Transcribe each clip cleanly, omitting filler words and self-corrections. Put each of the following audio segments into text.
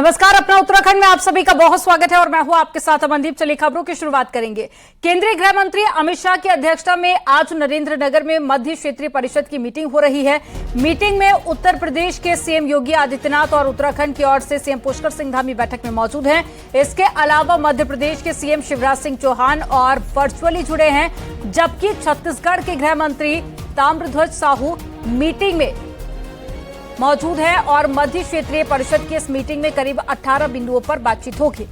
नमस्कार, अपना उत्तराखंड में आप सभी का बहुत स्वागत है और मैं हूं आपके साथ अमनदीप। चलिए खबरों की शुरुआत करेंगे। केंद्रीय गृह मंत्री अमित शाह की अध्यक्षता में आज नरेंद्रनगर में मध्य क्षेत्रीय परिषद की मीटिंग हो रही है। मीटिंग में उत्तर प्रदेश के सीएम योगी आदित्यनाथ और उत्तराखंड की ओर से सीएम पुष्कर सिंह धामी बैठक में मौजूद हैं। इसके अलावा मध्य प्रदेश के सीएम शिवराज सिंह चौहान और वर्चुअली जुड़े हैं, जबकि छत्तीसगढ़ के गृह मंत्री ताम्रध्वज साहू मीटिंग में मौजूद है और मध्य क्षेत्रीय परिषद की इस मीटिंग में करीब 18 बिंदुओं पर बातचीत होगी।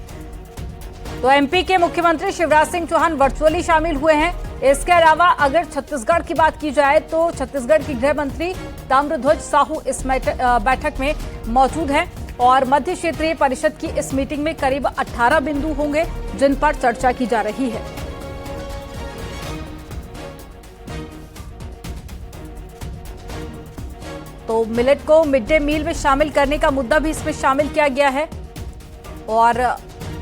तो एमपी के मुख्यमंत्री शिवराज सिंह चौहान वर्चुअली शामिल हुए हैं। इसके अलावा अगर छत्तीसगढ़ की बात की जाए तो छत्तीसगढ़ की गृह मंत्री ताम्रध्वज साहू इस बैठक में मौजूद हैं और मध्य क्षेत्रीय परिषद की इस मीटिंग में करीब 18 बिंदु होंगे जिन पर चर्चा की जा रही है। तो मिलेट को मिड डे मील में शामिल करने का मुद्दा भी इसमें शामिल किया गया है और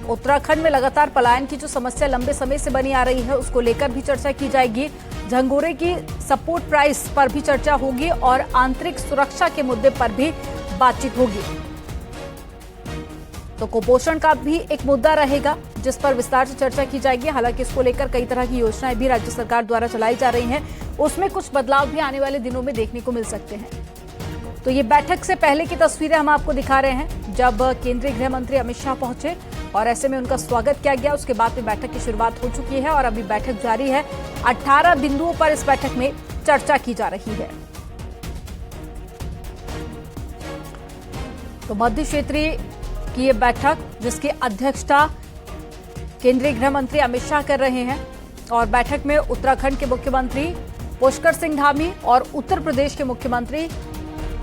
उत्तराखंड में लगातार पलायन की जो समस्या लंबे समय से बनी आ रही है उसको लेकर भी चर्चा की जाएगी। झंगोरे की सपोर्ट प्राइस पर भी चर्चा होगी और आंतरिक सुरक्षा के मुद्दे पर भी बातचीत होगी। तो कुपोषण का भी एक मुद्दा रहेगा जिस पर विस्तार से चर्चा की जाएगी। हालांकि इसको लेकर कई तरह की योजनाएं भी राज्य सरकार द्वारा चलाई जा रही हैं, उसमें कुछ बदलाव भी आने वाले दिनों में देखने को मिल सकते हैं। तो ये बैठक से पहले की तस्वीरें हम आपको दिखा रहे हैं जब केंद्रीय गृह मंत्री अमित शाह पहुंचे और ऐसे में उनका स्वागत किया गया। उसके बाद में बैठक की शुरुआत हो चुकी है और अभी बैठक जारी है। 18 बिंदुओं पर इस बैठक में चर्चा की जा रही है। तो मध्य क्षेत्रीय की ये बैठक जिसकी अध्यक्षता केंद्रीय गृह मंत्री अमित शाह कर रहे हैं और बैठक में उत्तराखंड के मुख्यमंत्री पुष्कर सिंह धामी और उत्तर प्रदेश के मुख्यमंत्री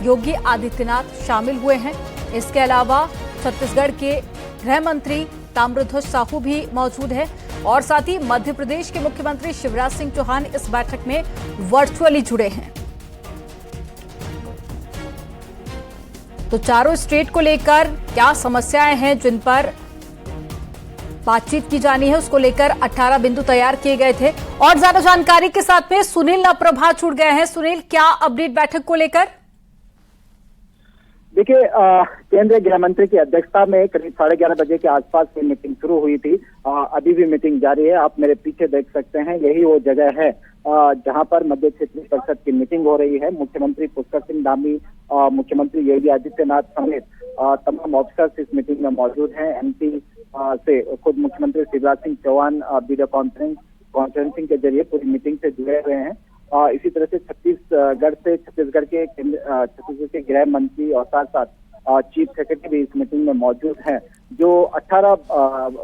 योगी आदित्यनाथ शामिल हुए हैं। इसके अलावा छत्तीसगढ़ के गृह मंत्री ताम्रध्वज साहू भी मौजूद हैं और साथ ही मध्य प्रदेश के मुख्यमंत्री शिवराज सिंह चौहान इस बैठक में वर्चुअली जुड़े हैं। तो चारों स्टेट को लेकर क्या समस्याएं हैं जिन पर बातचीत की जानी है उसको लेकर 18 बिंदु तैयार किए गए थे। और ज्यादा जानकारी के साथ में सुनील नप्रभा जुड़ गए हैं। सुनील, क्या अपडेट बैठक को लेकर? देखिए, केंद्रीय गृह मंत्री की अध्यक्षता में करीब 11:30 बजे के आसपास ये मीटिंग शुरू हुई थी। अभी भी मीटिंग जारी है। आप मेरे पीछे देख सकते हैं, यही वो जगह है जहां पर मध्य क्षेत्रीय परिषद की मीटिंग हो रही है। मुख्यमंत्री पुष्कर सिंह धामी, मुख्यमंत्री योगी आदित्यनाथ समेत तमाम ऑफिसर्स इस मीटिंग में मौजूद हैं। एमपी से खुद मुख्यमंत्री शिवराज सिंह चौहान वीडियो कॉन्फ्रेंसिंग के जरिए पूरी मीटिंग से जुड़े हुए हैं। इसी तरह से छत्तीसगढ़ के गृह मंत्री और साथ साथ चीफ सेक्रेटरी भी इस मीटिंग में मौजूद हैं। जो 18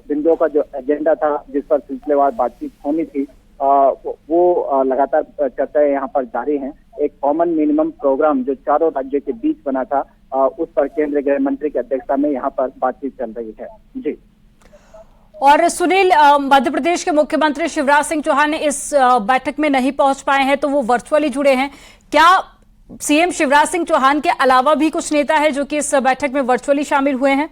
बिंदुओं का जो एजेंडा था जिस पर सिलसिलेवार बातचीत होनी थी वो लगातार चर्चाएं यहाँ पर जारी हैं। एक कॉमन मिनिमम प्रोग्राम जो चारों राज्यों के बीच बना था उस पर केंद्रीय गृह मंत्री की अध्यक्षता में यहाँ पर बातचीत चल रही है। जी। और सुनील, मध्य प्रदेश के मुख्यमंत्री शिवराज सिंह चौहान इस बैठक में नहीं पहुंच पाए हैं तो वो वर्चुअली जुड़े हैं। क्या सीएम शिवराज सिंह चौहान के अलावा भी कुछ नेता है जो कि इस बैठक में वर्चुअली शामिल हुए हैं?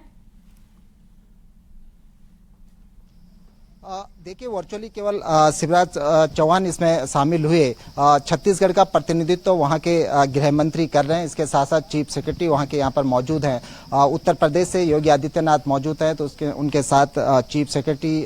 देखिए, वर्चुअली केवल शिवराज चौहान इसमें शामिल हुए। छत्तीसगढ़ का प्रतिनिधित्व वहां के गृह मंत्री कर रहे हैं। इसके साथ साथ चीफ सेक्रेटरी वहां के यहाँ पर मौजूद हैं। उत्तर प्रदेश से योगी आदित्यनाथ मौजूद हैं तो उनके साथ चीफ सेक्रेटरी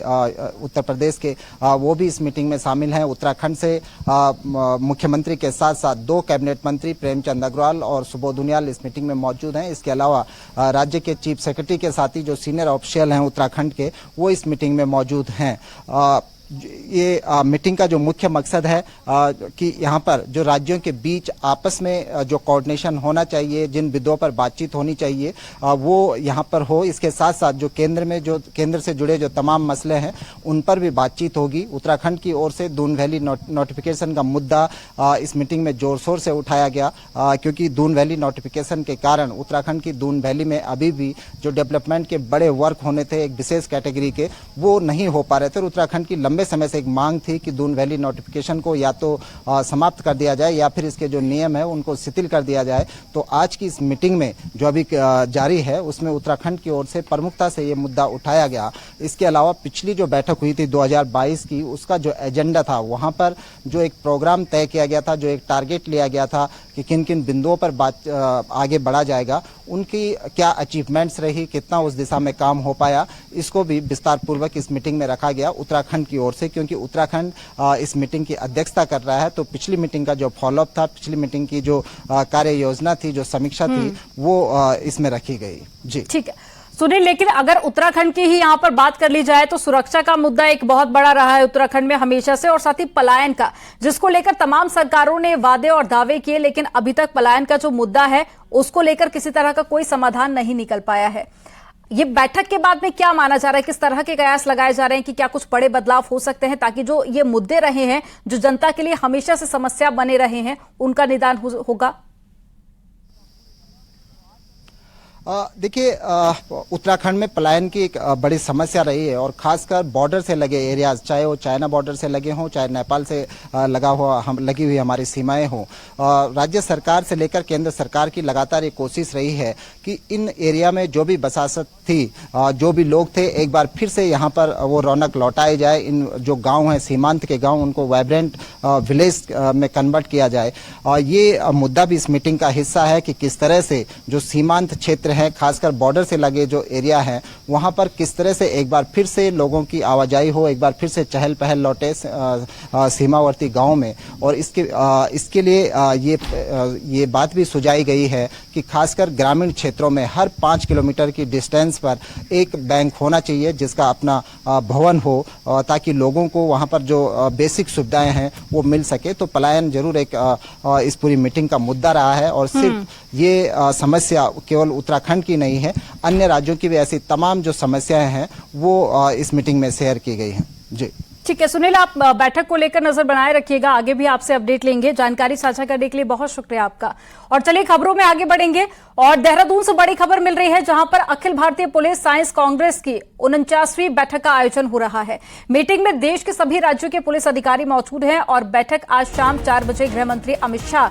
उत्तर प्रदेश के वो भी इस मीटिंग में शामिल हैं। उत्तराखंड से मुख्यमंत्री के साथ साथ 2 कैबिनेट मंत्री प्रेमचंद अग्रवाल और सुबोध उनियाल इस मीटिंग में मौजूद हैं। इसके अलावा राज्य के चीफ सेक्रेटरी के साथ ही जो सीनियर ऑफिशियल हैं उत्तराखंड के वो इस मीटिंग में मौजूद हैं। ये मीटिंग का जो मुख्य मकसद है कि यहाँ पर जो राज्यों के बीच आपस में जो कोऑर्डिनेशन होना चाहिए, जिन बिंदुओं पर बातचीत होनी चाहिए वो यहाँ पर हो। इसके साथ साथ जो केंद्र से जुड़े जो तमाम मसले हैं उन पर भी बातचीत होगी। उत्तराखंड की ओर से दून वैली नोटिफिकेशन का मुद्दा इस मीटिंग में जोर शोर से उठाया गया क्योंकि दून वैली नोटिफिकेशन के कारण उत्तराखंड की दून वैली में अभी भी जो डेवलपमेंट के बड़े वर्क होने थे एक विशेष कैटेगरी के, वो नहीं हो पा रहे थे। उत्तराखंड की लंबे समय से एक मांग थी कि दून वैली नोटिफिकेशन को या तो समाप्त कर दिया जाए या फिर इसके जो नियम है उनको शिथिल कर दिया जाए। तो आज की इस मीटिंग में जो अभी जारी है उसमें उत्तराखंड की ओर से प्रमुखता से ये मुद्दा उठाया गया। इसके अलावा पिछली जो बैठक हुई थी 2022 की, उसका जो एजेंडा था वहां पर जो एक प्रोग्राम तय किया गया था, जो एक टारगेट लिया गया था कि किन किन बिंदुओं पर आगे बढ़ा जाएगा, उनकी क्या अचीवमेंट्स रही, कितना उस दिशा में काम हो पाया, इसको भी विस्तार पूर्वक इस मीटिंग में रखा गया उत्तराखंड की ओर से, क्योंकि उत्तराखंड इस मीटिंग की अध्यक्षता कर रहा है। तो पिछली मीटिंग का जो फॉलोअप था, पिछली मीटिंग की जो कार्य योजना थी, जो समीक्षा थी, वो इसमें रखी गई। जी ठीक है सुनील, लेकिन अगर उत्तराखंड की ही यहाँ पर बात कर ली जाए तो सुरक्षा का मुद्दा एक बहुत बड़ा रहा है उत्तराखंड में हमेशा से, और साथ ही पलायन का, जिसको लेकर तमाम सरकारों ने वादे और दावे किए, लेकिन अभी तक पलायन का जो मुद्दा है उसको लेकर किसी तरह का कोई समाधान नहीं निकल पाया है। ये बैठक के बाद में क्या माना जा रहा है, किस तरह के कयास लगाए जा रहे हैं कि क्या कुछ बड़े बदलाव हो सकते हैं, ताकि जो ये मुद्दे रहे हैं, जो जनता के लिए हमेशा से समस्या बने रहे हैं, उनका निदान होगा? देखिए, उत्तराखंड में पलायन की एक बड़ी समस्या रही है, और खासकर बॉर्डर से लगे एरियाज, चाहे वो चाइना बॉर्डर से लगे हों, चाहे नेपाल से लगी हुई हमारी सीमाएं हों। राज्य सरकार से लेकर केंद्र सरकार की लगातार ये कोशिश रही है कि इन एरिया में जो भी बसात थी, जो भी लोग थे, एक बार फिर से यहाँ पर वो रौनक लौटाई जाए। इन जो गाँव हैं, सीमांत के गाँव, उनको वाइब्रेंट विलेज में कन्वर्ट किया जाए। ये मुद्दा भी इस मीटिंग का हिस्सा है कि किस तरह से जो सीमांत क्षेत्र है, खासकर बॉर्डर से लगे जो एरिया है, वहां पर किस तरह से एक बार फिर से लोगों की आवाजाही हो, एक बार फिर से चहल पहल लौटे सीमावर्ती गांव में। और इसके लिए ये बात भी सुझाई गई है कि खासकर ग्रामीण क्षेत्रों में हर 5 किलोमीटर की डिस्टेंस पर एक बैंक होना चाहिए, जिसका अपना भवन हो, ताकि लोगों को वहां पर जो बेसिक सुविधाएं हैं वो मिल सके। तो पलायन जरूर एक इस पूरी मीटिंग का मुद्दा रहा है, और सिर्फ ये समस्या केवल उत्तराखंड की नहीं है, अन्य राज्यों की भी ऐसी तमाम जो समस्याएं हैं वो इस मीटिंग में शेयर की गई हैं। जी ठीक है सुनील, आप बैठक को लेकर नजर बनाए रखिएगा, आगे भी आपसे अपडेट लेंगे। जानकारी साझा करने के लिए बहुत शुक्रिया आपका। और चलिए खबरों में आगे बढ़ेंगे, और देहरादून से बड़ी खबर मिल रही है, जहां पर अखिल भारतीय पुलिस साइंस कांग्रेस की 49वीं बैठक का आयोजन हो रहा है। मीटिंग में देश के सभी राज्यों के पुलिस अधिकारी मौजूद हैं, और बैठक आज शाम 4 बजे गृह मंत्री अमित शाह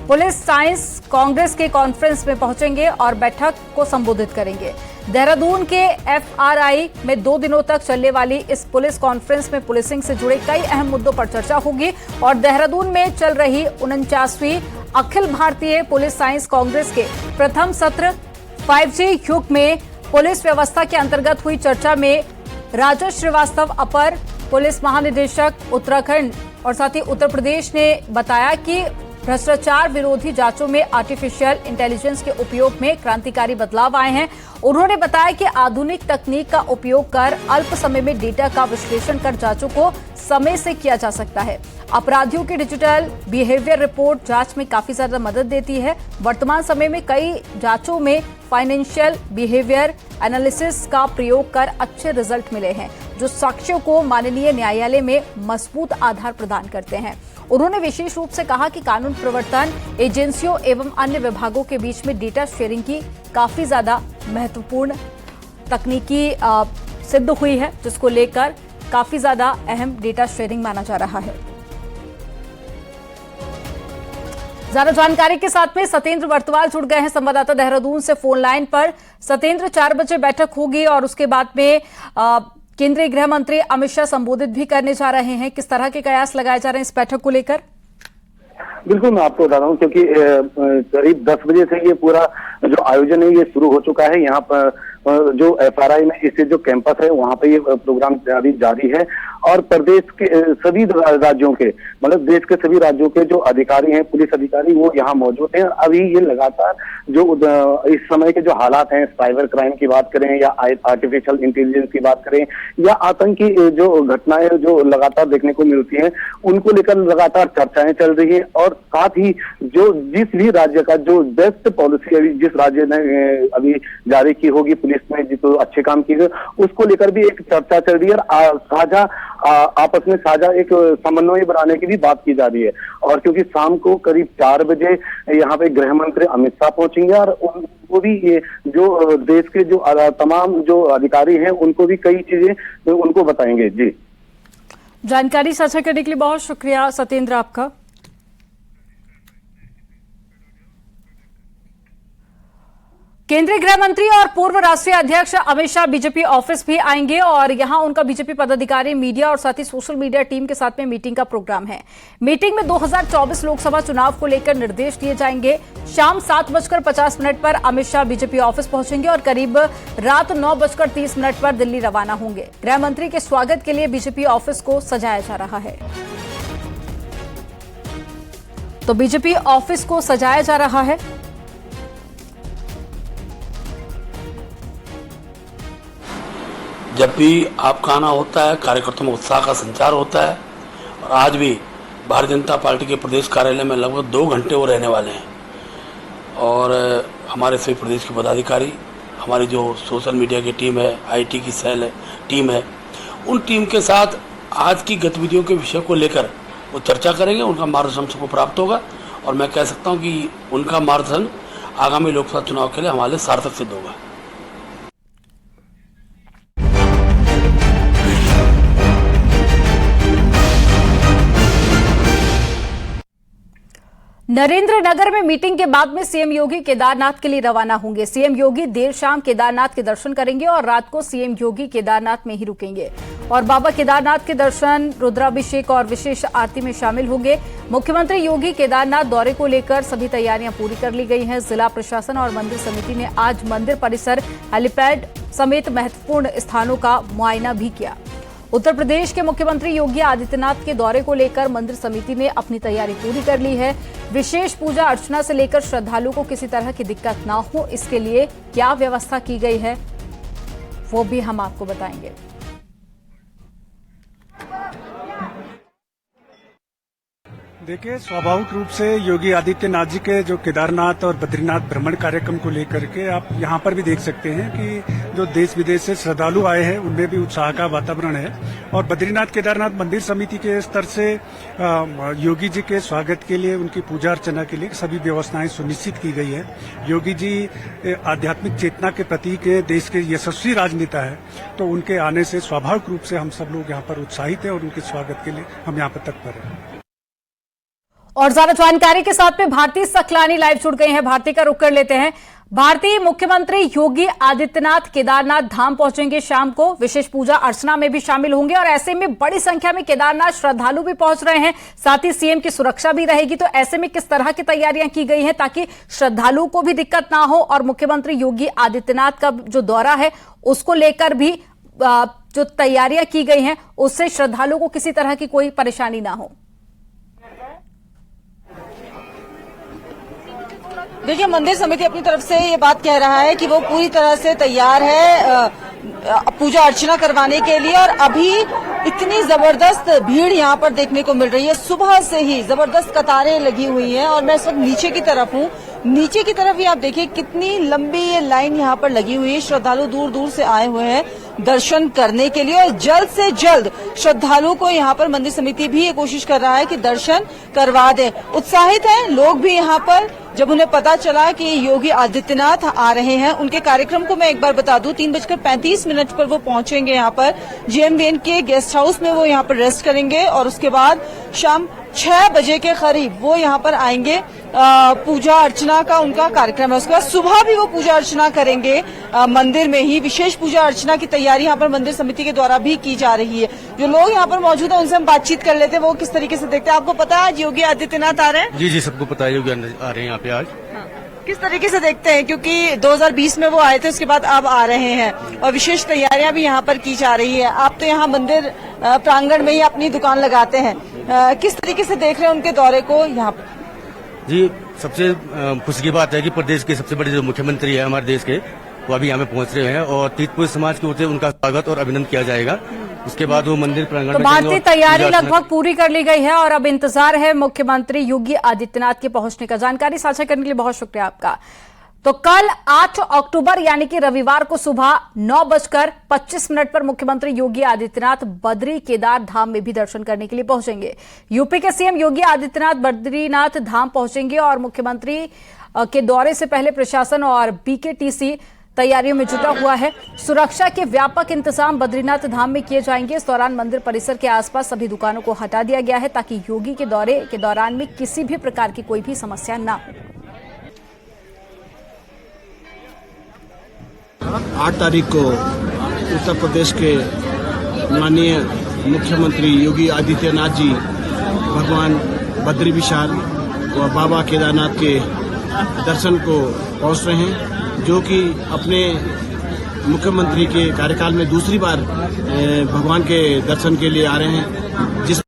पुलिस साइंस कांग्रेस के कॉन्फ्रेंस में पहुंचेंगे और बैठक को संबोधित करेंगे। देहरादून के FRI में 2 दिनों तक चलने वाली इस पुलिस कॉन्फ्रेंस में पुलिसिंग से जुड़े कई अहम मुद्दों पर चर्चा होगी, और देहरादून में चल रही 49वीं अखिल भारतीय पुलिस साइंस कांग्रेस के प्रथम सत्र 5G युग में पुलिस व्यवस्था के अंतर्गत हुई चर्चा में राजेश श्रीवास्तव, अपर पुलिस महानिदेशक उत्तराखंड और साथ ही उत्तर प्रदेश, ने बताया कि भ्रष्टाचार विरोधी जांचों में आर्टिफिशियल इंटेलिजेंस के उपयोग में क्रांतिकारी बदलाव आए हैं। उन्होंने बताया कि आधुनिक तकनीक का उपयोग कर अल्प समय में डेटा का विश्लेषण कर जांचों को समय से किया जा सकता है। अपराधियों की डिजिटल बिहेवियर रिपोर्ट जांच में काफी ज्यादा मदद देती है। वर्तमान समय में कई जांचों में फाइनेंशियल बिहेवियर एनालिसिस का प्रयोग कर अच्छे रिजल्ट मिले हैं, जो साक्ष्यों को माननीय न्यायालय में मजबूत आधार प्रदान करते हैं। उन्होंने विशेष रूप से कहा कि कानून प्रवर्तन एजेंसियों एवं अन्य विभागों के बीच में डेटा शेयरिंग की काफी ज्यादा महत्वपूर्ण तकनीकी सिद्ध हुई है, जिसको लेकर काफी ज्यादा अहम डेटा शेयरिंग माना जा रहा है। ज्यादा जानकारी के साथ में सत्येंद्र वर्तवाल जुड़ गए हैं संवाददाता देहरादून से फोन लाइन पर। सत्येंद्र, 4 बजे बैठक होगी और उसके बाद में केंद्रीय गृह मंत्री अमित शाह संबोधित भी करने जा रहे हैं। किस तरह के कयास लगाए जा रहे हैं इस बैठक को लेकर? बिल्कुल, मैं आपको बता रहा हूँ, क्योंकि करीब 10 बजे से ये पूरा जो आयोजन है ये शुरू हो चुका है। यहाँ पर जो FRI में इससे जो कैंपस है वहाँ पे ये प्रोग्राम अभी जारी है, और प्रदेश के सभी राज्यों के, मतलब देश के सभी राज्यों के जो अधिकारी हैं, पुलिस अधिकारी, वो यहाँ मौजूद हैं। अभी ये लगातार जो इस समय के जो हालात हैं, साइबर क्राइम की बात करें या आर्टिफिशियल इंटेलिजेंस की बात करें या आतंकी जो घटनाएं जो लगातार देखने को मिलती हैं, उनको लेकर लगातार चर्चाएं चल रही है। और साथ ही जो जिस भी राज्य का जो बेस्ट पॉलिसी अभी जिस राज्य ने अभी जारी की होगी पुलिस में, जो अच्छे काम किए गए, उसको लेकर भी एक चर्चा चल रही है, और साझा आपस में साझा एक समन्वय बनाने की भी बात की जा रही है। और क्योंकि शाम को करीब 4 बजे यहाँ पे गृह मंत्री अमित शाह पहुंचेंगे, और वो भी ये जो देश के जो तमाम जो अधिकारी हैं उनको भी कई चीजें उनको बताएंगे। जी, जानकारी साझा करने के लिए बहुत शुक्रिया सत्येंद्र आपका। केंद्रीय गृह मंत्री और पूर्व राष्ट्रीय अध्यक्ष अमित शाह बीजेपी ऑफिस भी आएंगे और यहां उनका बीजेपी पदाधिकारी, मीडिया और साथ ही सोशल मीडिया टीम के साथ में मीटिंग का प्रोग्राम है। मीटिंग में 2024 लोकसभा चुनाव को लेकर निर्देश दिए जाएंगे। शाम 7:50 पर अमित शाह बीजेपी ऑफिस पहुंचेंगे और करीब रात 9:30 पर दिल्ली रवाना होंगे। गृह मंत्री के स्वागत के लिए बीजेपी ऑफिस को सजाया जा रहा है। तो बीजेपी ऑफिस को सजाया जा रहा है। जब भी आपका आना होता है, कार्यकर्ताओं में उत्साह का संचार होता है। और आज भी भारतीय जनता पार्टी के प्रदेश कार्यालय में लगभग 2 घंटे वो रहने वाले हैं। और हमारे सभी प्रदेश के पदाधिकारी, हमारी जो सोशल मीडिया की टीम है, आईटी की सेल है, टीम है, उन टीम के साथ आज की गतिविधियों के विषय को लेकर वो चर्चा करेंगे। उनका मार्गदर्शन सबको प्राप्त होगा और मैं कह सकता हूँ कि उनका मार्गदर्शन आगामी लोकसभा चुनाव के लिए हमारे लिए सार्थक सिद्ध होगा। नरेंद्र नगर में मीटिंग के बाद में सीएम योगी केदारनाथ के लिए रवाना होंगे। सीएम योगी देर शाम केदारनाथ के दर्शन करेंगे और रात को सीएम योगी केदारनाथ में ही रुकेंगे और बाबा केदारनाथ के दर्शन, रुद्राभिषेक और विशेष आरती में शामिल होंगे। मुख्यमंत्री योगी केदारनाथ दौरे को लेकर सभी तैयारियां पूरी कर ली गई हैं। जिला प्रशासन और मंदिर समिति ने आज मंदिर परिसर, हेलीपैड समेत महत्वपूर्ण स्थानों का मुआयना भी किया। उत्तर प्रदेश के मुख्यमंत्री योगी आदित्यनाथ के दौरे को लेकर मंदिर समिति ने अपनी तैयारी पूरी कर ली है। विशेष पूजा अर्चना से लेकर श्रद्धालुओं को किसी तरह की दिक्कत ना हो, इसके लिए क्या व्यवस्था की गई है वो भी हम आपको बताएंगे। देखिए, स्वाभाविक रूप से योगी आदित्यनाथ जी के जो केदारनाथ और बद्रीनाथ भ्रमण कार्यक्रम को लेकर के आप यहाँ पर भी देख सकते हैं कि जो देश विदेश से श्रद्धालु आए हैं उनमें भी उत्साह का वातावरण है। और बद्रीनाथ केदारनाथ मंदिर समिति के स्तर से योगी जी के स्वागत के लिए, उनकी पूजा अर्चना के लिए सभी व्यवस्थाएं सुनिश्चित की गई है। योगी जी आध्यात्मिक चेतना के प्रतीक है, देश के यशस्वी राजनेता है, तो उनके आने से स्वाभाविक रूप से हम सब लोग यहाँ पर उत्साहित हैं और उनके स्वागत के लिए हम यहाँ पर तत्पर हैं। और ज्यादा जानकारी के साथ में भारती सकलानी लाइव जुड़ गई हैं। भारती का रुख कर लेते हैं। भारतीय, मुख्यमंत्री योगी आदित्यनाथ केदारनाथ धाम पहुंचेंगे शाम को, विशेष पूजा अर्चना में भी शामिल होंगे और ऐसे में बड़ी संख्या में केदारनाथ श्रद्धालु भी पहुंच रहे हैं, साथ ही सीएम की सुरक्षा भी रहेगी। तो ऐसे में किस तरह की तैयारियां की गई हैं ताकि श्रद्धालुओं को भी दिक्कत ना हो और मुख्यमंत्री योगी आदित्यनाथ का जो दौरा है उसको लेकर भी जो तैयारियां की गई हैं उससे श्रद्धालुओं को किसी तरह की कोई परेशानी ना हो? देखिए, मंदिर समिति अपनी तरफ से ये बात कह रहा है कि वो पूरी तरह से तैयार है पूजा अर्चना करवाने के लिए। और अभी इतनी जबरदस्त भीड़ यहाँ पर देखने को मिल रही है, सुबह से ही जबरदस्त कतारें लगी हुई हैं। और मैं इस वक्त नीचे की तरफ हूँ, नीचे की तरफ ही आप देखिए कितनी लंबी ये लाइन यहाँ पर लगी हुई है। श्रद्धालु दूर दूर से आए हुए हैं दर्शन करने के लिए और जल्द से जल्द श्रद्धालुओं को यहाँ पर मंदिर समिति भी ये कोशिश कर रहा है कि दर्शन करवा दे। उत्साहित हैं लोग भी यहाँ पर, जब उन्हें पता चला कि योगी आदित्यनाथ आ रहे हैं। उनके कार्यक्रम को मैं एक बार बता दूं, 3:35 पर वो पहुंचेंगे यहाँ पर जीएमवीएन के गेस्ट हाउस में, वो यहाँ पर रेस्ट करेंगे और उसके बाद शाम 6 बजे के करीब वो यहाँ पर आएंगे। पूजा अर्चना का उनका कार्यक्रम है, उसके बाद सुबह भी वो पूजा अर्चना करेंगे मंदिर में ही। विशेष पूजा अर्चना की तैयारी यहाँ पर मंदिर समिति के द्वारा भी की जा रही है। जो लोग यहाँ पर मौजूद हैं उनसे हम बातचीत कर लेते हैं, वो किस तरीके से देखते हैं। आपको पता है आज योगी आदित्यनाथ आ रहे हैं? जी, सबको पता है योगी आ रहे हैं यहाँ पे आज। किस तरीके से देखते हैं, क्योंकि 2020 में वो आए थे, उसके बाद अब आ रहे हैं और विशेष तैयारियां भी यहाँ पर की जा रही है। आप तो यहाँ मंदिर प्रांगण में ही अपनी दुकान लगाते हैं, किस तरीके से देख रहे हैं उनके दौरे को यहाँ पर? जी, सबसे खुशी की बात है कि प्रदेश के सबसे बड़े जो मुख्यमंत्री है हमारे देश के, वो अभी यहाँ पे पहुंच रहे हैं और तीर्थपुर समाज की ओर से उनका स्वागत और अभिनंदन किया जाएगा। उसके बाद वो मंदिर प्रांगण तो भारतीय तैयारी लगभग पूरी कर ली गई है और अब इंतजार है मुख्यमंत्री योगी आदित्यनाथ के पहुंचने का। जानकारी साझा करने के लिए बहुत शुक्रिया आपका। तो कल 8 अक्टूबर यानी कि रविवार को सुबह 9:25 पर मुख्यमंत्री योगी आदित्यनाथ बद्री केदार धाम में भी दर्शन करने के लिए पहुंचेंगे। यूपी के सीएम योगी आदित्यनाथ बद्रीनाथ धाम पहुंचेंगे और मुख्यमंत्री के दौरे से पहले प्रशासन और बीकेटीसी तैयारियों में जुटा हुआ है। सुरक्षा के व्यापक इंतजाम बद्रीनाथ धाम में किए जाएंगे। इस दौरान मंदिर परिसर के आसपास सभी दुकानों को हटा दिया गया है ताकि योगी के दौरे के दौरान में किसी भी प्रकार की कोई भी समस्या न हो। 8 तारीख को उत्तर प्रदेश के माननीय मुख्यमंत्री योगी आदित्यनाथ जी भगवान बद्री विशाल व बाबा केदारनाथ के दर्शन को पहुंच रहे हैं, जो कि अपने मुख्यमंत्री के कार्यकाल में दूसरी बार भगवान के दर्शन के लिए आ रहे हैं। जिस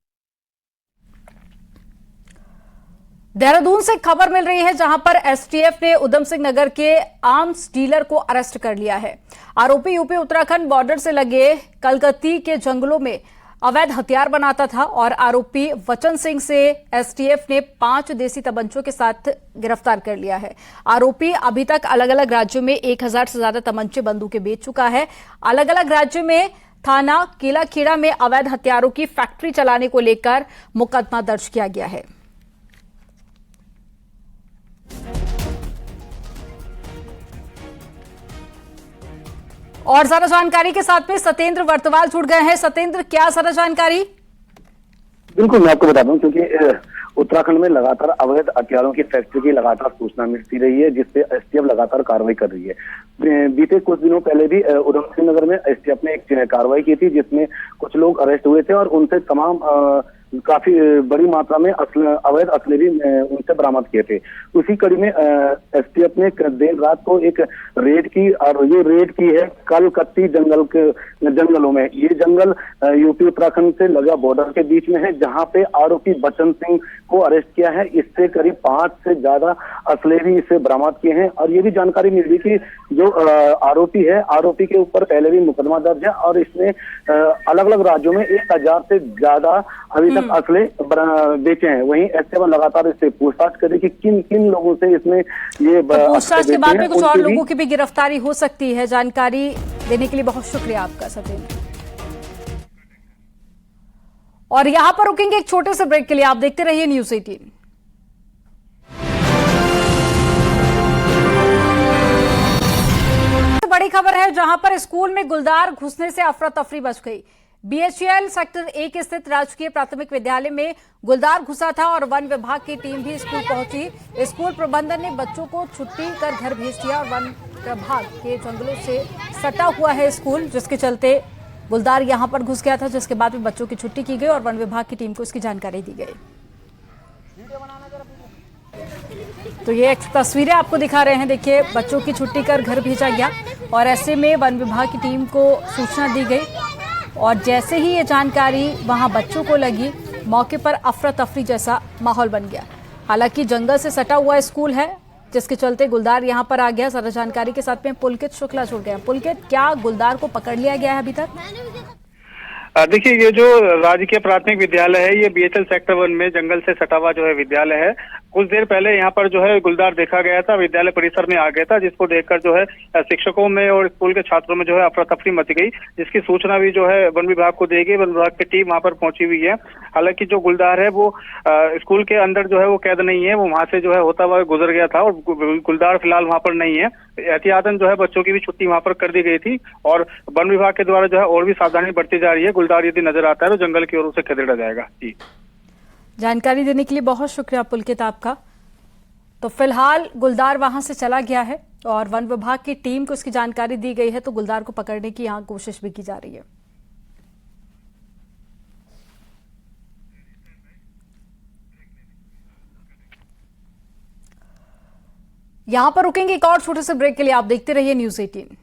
देहरादून से खबर मिल रही है जहां पर एसटीएफ ने उधम सिंह नगर के आर्म्स डीलर को अरेस्ट कर लिया है। आरोपी यूपी उत्तराखंड बॉर्डर से लगे कलकत्ती के जंगलों में अवैध हथियार बनाता था और आरोपी वचन सिंह से एसटीएफ ने 5 देसी तमंचों के साथ गिरफ्तार कर लिया है। आरोपी अभी तक अलग अलग राज्यों में 1000 से ज्यादा तमंचे बंदूकें बेच चुका है। अलग अलग राज्यों में थाना केलाखेड़ा में अवैध हथियारों की फैक्ट्री चलाने को लेकर मुकदमा दर्ज किया गया है। और ज्यादा जानकारी के साथ में सत्येंद्र वर्तवाल जुड़ गए हैं। सत्येंद्र, क्या सारा जानकारी? बिल्कुल, मैं आपको बता दूं, क्योंकि उत्तराखंड में लगातार अवैध हथियारों की फैक्ट्री की लगातार सूचना मिलती रही है, जिससे एसटीएफ लगातार कार्रवाई कर रही है। बीते कुछ दिनों पहले भी उधम सिंह नगर में एसटीएफ ने एक कार्रवाई की थी, जिसमें कुछ लोग अरेस्ट हुए थे और उनसे तमाम काफी बड़ी मात्रा में अवैध असले भी उनसे बरामद किए थे। उसी कड़ी में एसटीएफ ने देर रात को एक रेड की, और ये रेड की है कलकत्ती जंगलों में। ये जंगल यूपी उत्तराखंड से लगा बॉर्डर के बीच में है, जहां पे आरोपी बचन सिंह को अरेस्ट किया है। इससे करीब 5 से ज्यादा असले भी इससे बरामद किए हैं। और ये भी जानकारी मिल रही कि जो आरोपी है, आरोपी के ऊपर पहले भी मुकदमा दर्ज है और इसने अलग अलग राज्यों में 1000 से ज्यादा अभी तक असले बेचे हैं। वहीं एसटीएफ लगातार इससे पूछताछ करे कि किन किन लोगों से इसमें ये पूछताछ के बाद में कुछ और लोगों की भी गिरफ्तारी हो सकती है। जानकारी देने के लिए बहुत शुक्रिया आपका सत्येंद्र। और यहां पर रुकेंगे एक छोटे से ब्रेक के लिए। आप देखते रहिए न्यूज़ 18। बड़ी खबर है जहां पर स्कूल में गुलदार घुसने से अफरा तफरी मच गई। बीएचईएल सेक्टर 1 स्थित राजकीय प्राथमिक विद्यालय में गुलदार घुसा था और वन विभाग की टीम भी स्कूल पहुंची। स्कूल प्रबंधन ने बच्चों को छुट्टी कर घर भेज दिया और वन विभाग के जंगलों से सटा हुआ है स्कूल, जिसके चलते गुलदार यहां पर घुस गया था, जिसके बाद भी बच्चों की छुट्टी की गई और वन विभाग की टीम को इसकी जानकारी दी गई। तो ये तस्वीरें आपको दिखा रहे हैं। देखिए, बच्चों की छुट्टी कर घर भेजा गया और ऐसे में वन विभाग की टीम को सूचना दी गई और जैसे ही ये जानकारी वहां बच्चों को लगी, मौके पर अफरा तफरी जैसा माहौल बन गया। हालांकि जंगल से सटा हुआ स्कूल है, जिसके चलते गुलदार यहां पर आ गया। सारा जानकारी के साथ में पुलकित शुक्ला जुड़ गया। पुलकित, क्या गुलदार को पकड़ लिया गया है अभी तक? देखिए, ये जो राजकीय प्राथमिक विद्यालय है, ये बीएचएल सेक्टर 1 में जंगल से सटा हुआ जो है विद्यालय है। कुछ देर पहले यहाँ पर जो है गुलदार देखा गया था, विद्यालय परिसर में आ गया था, जिसको देखकर जो है शिक्षकों में और स्कूल के छात्रों में जो है अफरा तफरी मच गई, जिसकी सूचना भी जो है वन विभाग को दी गई। वन विभाग की टीम वहां पर पहुंची हुई है। हालांकि जो गुलदार है वो स्कूल के अंदर जो है वो कैद नहीं है, वो वहां से जो है होता हुआ गुजर गया था और गुलदार फिलहाल वहां पर नहीं है। एहतियातन जो है बच्चों की भी छुट्टी वहां पर कर दी गई थी और वन विभाग के द्वारा जो है और भी सावधानी बरती जा रही है। गुलदार यदि नजर आता है तो जंगल की ओर उसे खदेड़ा जाएगा। जी, जानकारी देने के लिए बहुत शुक्रिया पुलकित आपका। तो फिलहाल गुलदार वहां से चला गया है और वन विभाग की टीम को इसकी जानकारी दी गई है, तो गुलदार को पकड़ने की यहां कोशिश भी की जा रही है। यहां पर रुकेंगे एक और छोटे से ब्रेक के लिए। आप देखते रहिए न्यूज़ 18।